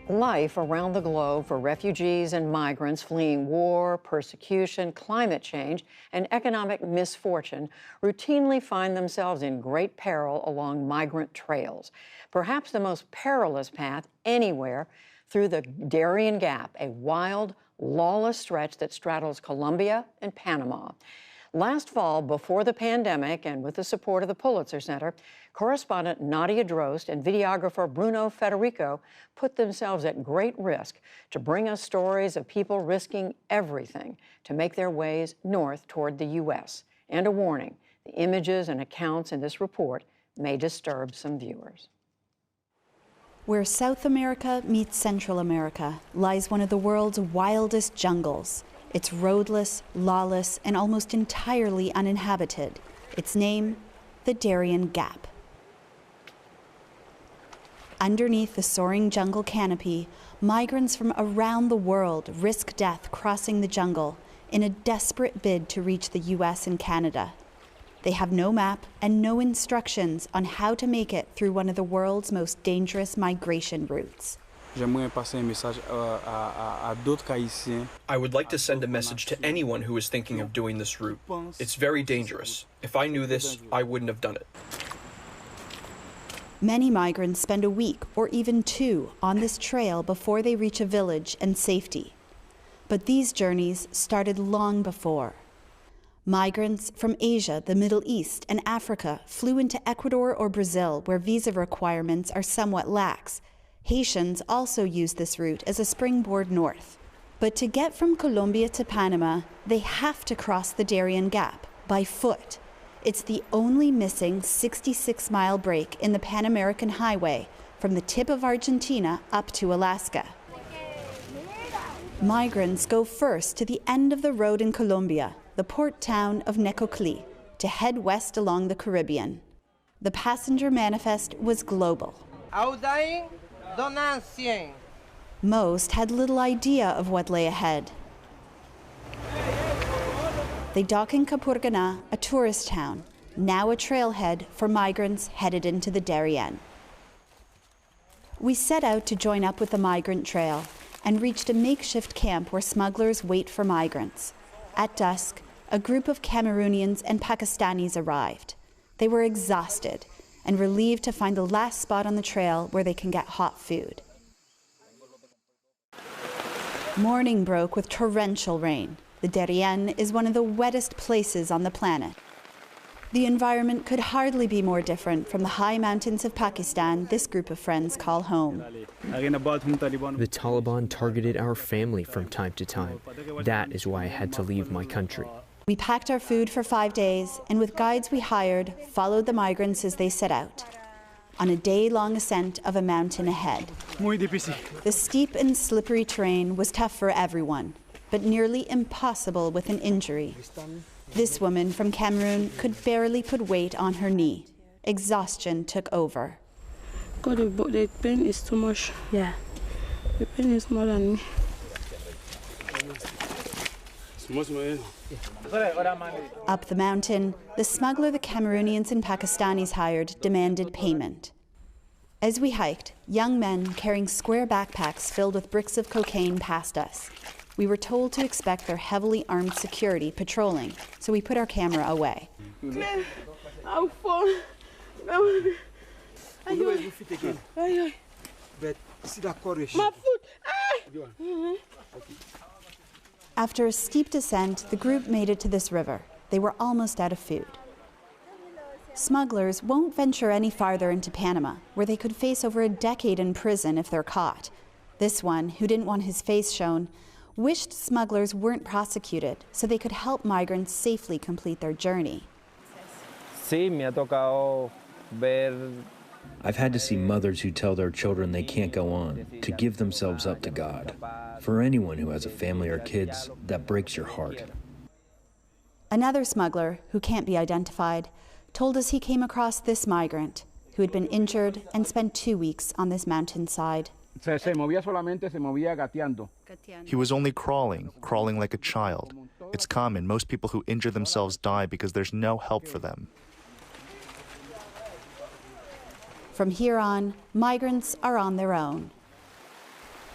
Life around the globe for refugees and migrants fleeing war, persecution, climate change, and economic misfortune routinely find themselves in great peril along migrant trails. Perhaps the most perilous path anywhere through the Darien Gap, a wild, lawless stretch that straddles Colombia and Panama. Last fall, before the pandemic and with the support of the Pulitzer Center, correspondent Nadia Drost and videographer Bruno Federico put themselves at great risk to bring us stories of people risking everything to make their ways north toward the U.S. And a warning, the images and accounts in this report may disturb some viewers. Where South America meets Central America lies one of the world's wildest jungles. It's roadless, lawless, and almost entirely uninhabited. Its name, the Darien Gap. Underneath the soaring jungle canopy, migrants from around the world risk death crossing the jungle in a desperate bid to reach the US and Canada. They have no map and no instructions on how to make it through one of the world's most dangerous migration routes. I would like to send a message to anyone who is thinking of doing this route. It's very dangerous. If I knew this, I wouldn't have done it. Many migrants spend a week or even 2 on this trail before they reach a village and safety. But these journeys started long before. Migrants from Asia, the Middle East, and Africa flew into Ecuador or Brazil, where visa requirements are somewhat lax. Haitians also use this route as a springboard north. But to get from Colombia to Panama, they have to cross the Darien Gap by foot. It's the only missing 66-mile break in the Pan American Highway from the tip of Argentina up to Alaska. Migrants go first to the end of the road in Colombia, the port town of Necoclí, to head west along the Caribbean. The passenger manifest was global. Most had little idea of what lay ahead. They dock in Capurganá, a tourist town, now a trailhead for migrants headed into the Darien. We set out to join up with the migrant trail and reached a makeshift camp where smugglers wait for migrants. At dusk, a group of Cameroonians and Pakistanis arrived. They were exhausted and relieved to find the last spot on the trail where they can get hot food. Morning broke with torrential rain. The Darien is one of the wettest places on the planet. The environment could hardly be more different from the high mountains of Pakistan this group of friends call home. The Taliban targeted our family from time to time. That is why I had to leave my country. We packed our food for 5 days, and with guides we hired, followed the migrants as they set out, on a day-long ascent of a mountain ahead. The steep and slippery terrain was tough for everyone, but nearly impossible with an injury. This woman from Cameroon could barely put weight on her knee. Exhaustion took over. God, the pain is too much. Yeah. The pain is more than me. Up the mountain, the smuggler the Cameroonians and Pakistanis hired demanded payment. As we hiked, young men carrying square backpacks filled with bricks of cocaine passed us. We were told to expect their heavily armed security patrolling, so we put our camera away. I'll fall. My foot. After a steep descent, the group made it to this river. They were almost out of food. Smugglers won't venture any farther into Panama, where they could face over a decade in prison if they're caught. This one, who didn't want his face shown, wished smugglers weren't prosecuted so they could help migrants safely complete their journey. I've had to see mothers who tell their children they can't go on, to give themselves up to God. For anyone who has a family or kids, that breaks your heart. Another smuggler, who can't be identified, told us he came across this migrant who had been injured and spent 2 weeks on this mountainside. He was only crawling like a child. It's common. Most people who injure themselves die because there's no help for them. From here on, migrants are on their own.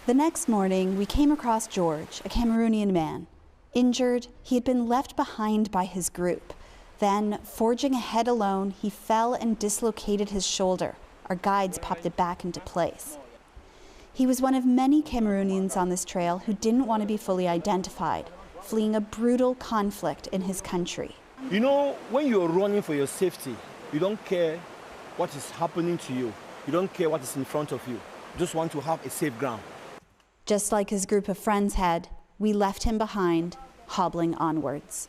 The next morning, we came across George, a Cameroonian man. Injured, he had been left behind by his group. Then, forging ahead alone, he fell and dislocated his shoulder. Our guides popped it back into place. He was one of many Cameroonians on this trail who didn't want to be fully identified, fleeing a brutal conflict in his country. You know, when you're running for your safety, you don't care what is happening to you. You don't care what is in front of you. You just want to have a safe ground. Just like his group of friends had, we left him behind, hobbling onwards.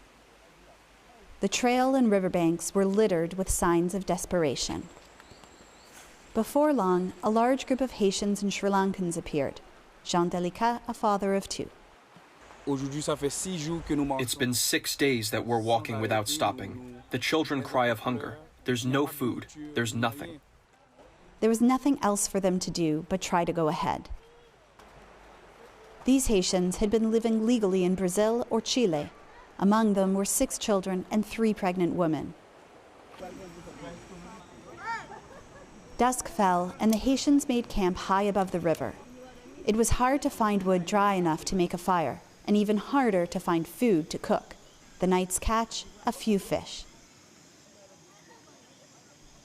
The trail and riverbanks were littered with signs of desperation. Before long, a large group of Haitians and Sri Lankans appeared. Jean Delicat, a father of two. It's been 6 days that we're walking without stopping. The children cry of hunger. There's no food. There's nothing. There was nothing else for them to do but try to go ahead. These Haitians had been living legally in Brazil or Chile. Among them were 6 children and 3 pregnant women. Dusk fell, and the Haitians made camp high above the river. It was hard to find wood dry enough to make a fire, and even harder to find food to cook. The night's catch, a few fish.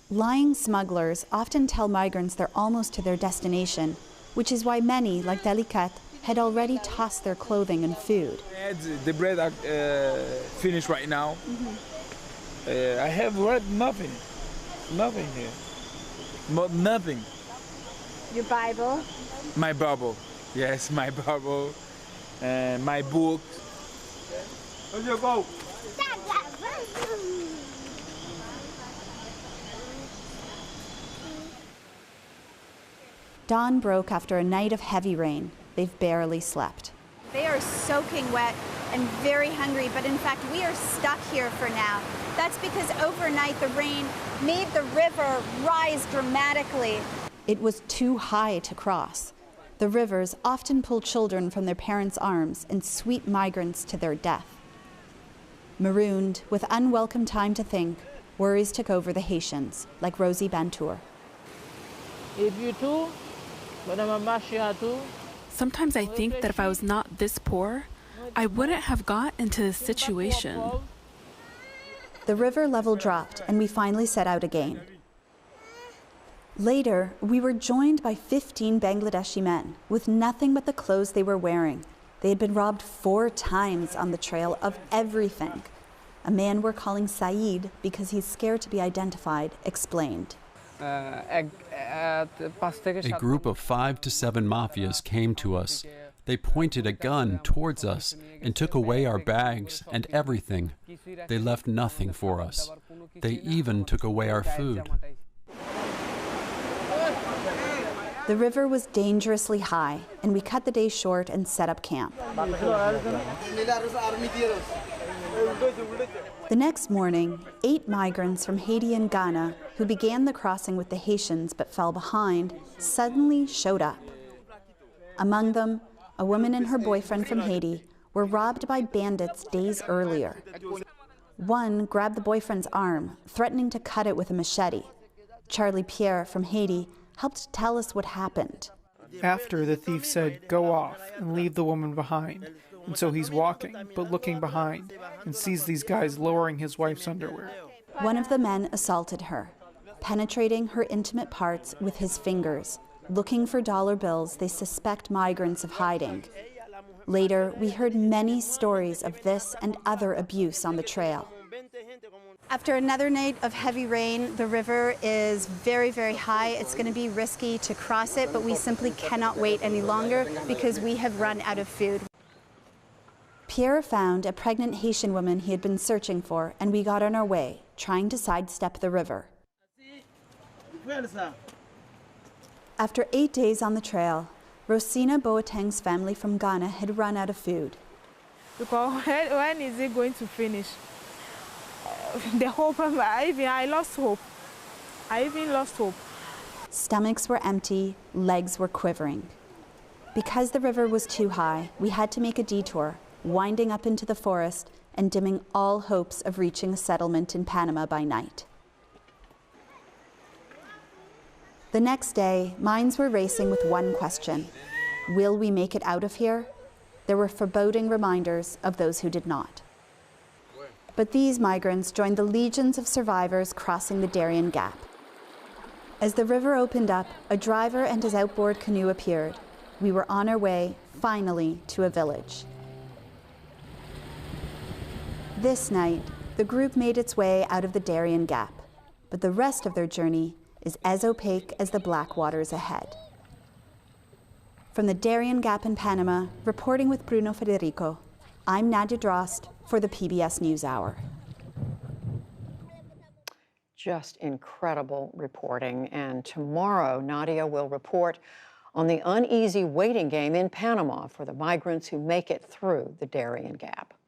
Lying smugglers often tell migrants they're almost to their destination, which is why many, like Delicat, had already tossed their clothing and food. The bread are finished right now. I have nothing here. Nothing. Your Bible? My Bible. Yes, my Bible. And my book. Where's your go? Dawn broke after a night of heavy rain. They've barely slept. They are soaking wet and very hungry, but in fact, we are stuck here for now. That's because overnight the rain made the river rise dramatically. It was too high to cross. The rivers often pull children from their parents' arms and sweep migrants to their death. Marooned, with unwelcome time to think, worries took over the Haitians, like Rosie Bantour. Sometimes I think that if I was not this poor, I wouldn't have got into this situation. The river level dropped, and we finally set out again. Later, we were joined by 15 Bangladeshi men with nothing but the clothes they were wearing. They had been robbed 4 times on the trail of everything. A man we're calling Saeed, because he's scared to be identified, explained. A group of 5 to 7 mafias came to us. They pointed a gun towards us and took away our bags and everything. They left nothing for us. They even took away our food. The river was dangerously high, and we cut the day short and set up camp. The next morning, 8 migrants from Haiti and Ghana, who began the crossing with the Haitians but fell behind, suddenly showed up. Among them, a woman and her boyfriend from Haiti were robbed by bandits days earlier. One grabbed the boyfriend's arm, threatening to cut it with a machete. Charlie Pierre from Haiti helped tell us what happened. After, the thief said, "Go off and leave the woman behind." And so he's walking, but looking behind, and sees these guys lowering his wife's underwear. One of the men assaulted her, penetrating her intimate parts with his fingers, looking for dollar bills they suspect migrants of hiding. Later, we heard many stories of this and other abuse on the trail. After another night of heavy rain, the river is very, very high. It's going to be risky to cross it, but we simply cannot wait any longer because we have run out of food. Pierre found a pregnant Haitian woman he had been searching for, and we got on our way, trying to sidestep the river. After 8 days on the trail, Rosina Boateng's family from Ghana had run out of food. Because when is it going to finish? The hope, I lost hope. I even lost hope. Stomachs were empty, legs were quivering. Because the river was too high, we had to make a detour, winding up into the forest and dimming all hopes of reaching a settlement in Panama by night. The next day, minds were racing with one question. Will we make it out of here? There were foreboding reminders of those who did not. But these migrants joined the legions of survivors crossing the Darien Gap. As the river opened up, a driver and his outboard canoe appeared. We were on our way, finally, to a village. This night, the group made its way out of the Darien Gap, but the rest of their journey is as opaque as the black waters ahead. From the Darien Gap in Panama, reporting with Bruno Federico, I'm Nadia Drost for the PBS NewsHour. Just incredible reporting. And tomorrow, Nadia will report on the uneasy waiting game in Panama for the migrants who make it through the Darien Gap.